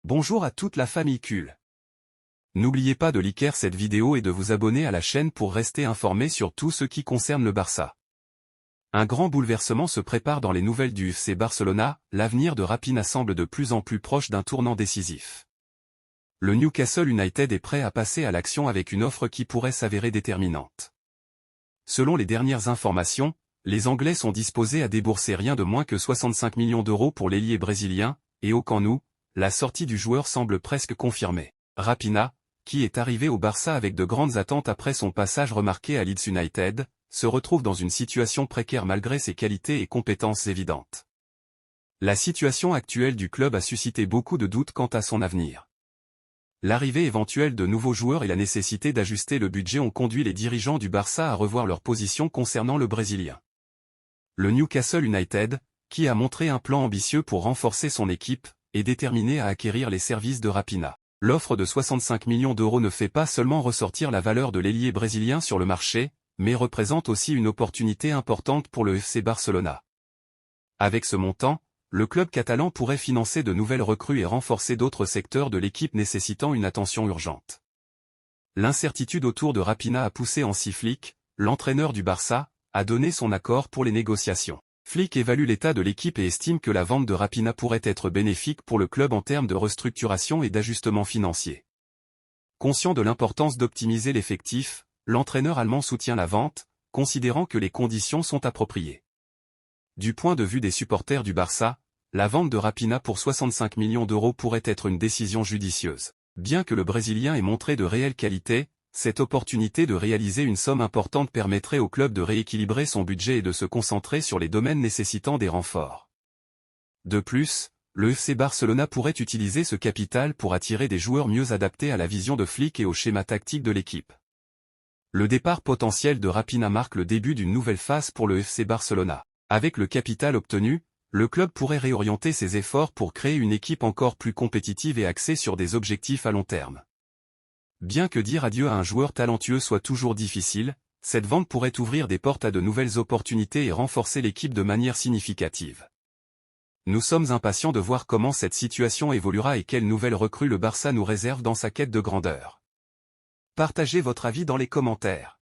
Bonjour à toute la famille Cul. N'oubliez pas de liker cette vidéo et de vous abonner à la chaîne pour rester informé sur tout ce qui concerne le Barça. Un grand bouleversement se prépare dans les nouvelles du FC Barcelona, l'avenir de Raphinha semble de plus en plus proche d'un tournant décisif. Le Newcastle United est prêt à passer à l'action avec une offre qui pourrait s'avérer déterminante. Selon les dernières informations, les Anglais sont disposés à débourser rien de moins que 65 millions d'euros pour l'ailier brésilien, et au Camp Nou, la sortie du joueur semble presque confirmée. Raphinha, qui est arrivé au Barça avec de grandes attentes après son passage remarqué à Leeds United, se retrouve dans une situation précaire malgré ses qualités et compétences évidentes. La situation actuelle du club a suscité beaucoup de doutes quant à son avenir. L'arrivée éventuelle de nouveaux joueurs et la nécessité d'ajuster le budget ont conduit les dirigeants du Barça à revoir leur position concernant le Brésilien. Le Newcastle United, qui a montré un plan ambitieux pour renforcer son équipe, est déterminé à acquérir les services de Raphinha. L'offre de 65 millions d'euros ne fait pas seulement ressortir la valeur de l'ailier brésilien sur le marché, mais représente aussi une opportunité importante pour le FC Barcelona. Avec ce montant, le club catalan pourrait financer de nouvelles recrues et renforcer d'autres secteurs de l'équipe nécessitant une attention urgente. L'incertitude autour de Raphinha a poussé Hansi Flick, l'entraîneur du Barça, à donner son accord pour les négociations. Flick évalue l'état de l'équipe et estime que la vente de Raphinha pourrait être bénéfique pour le club en termes de restructuration et d'ajustement financier. Conscient de l'importance d'optimiser l'effectif, l'entraîneur allemand soutient la vente, considérant que les conditions sont appropriées. Du point de vue des supporters du Barça, la vente de Raphinha pour 65 millions d'euros pourrait être une décision judicieuse. Bien que le Brésilien ait montré de réelles qualités, cette opportunité de réaliser une somme importante permettrait au club de rééquilibrer son budget et de se concentrer sur les domaines nécessitant des renforts. De plus, le FC Barcelona pourrait utiliser ce capital pour attirer des joueurs mieux adaptés à la vision de Flick et au schéma tactique de l'équipe. Le départ potentiel de Raphinha marque le début d'une nouvelle phase pour le FC Barcelona. Avec le capital obtenu, le club pourrait réorienter ses efforts pour créer une équipe encore plus compétitive et axée sur des objectifs à long terme. Bien que dire adieu à un joueur talentueux soit toujours difficile, cette vente pourrait ouvrir des portes à de nouvelles opportunités et renforcer l'équipe de manière significative. Nous sommes impatients de voir comment cette situation évoluera et quelles nouvelles recrues le Barça nous réserve dans sa quête de grandeur. Partagez votre avis dans les commentaires.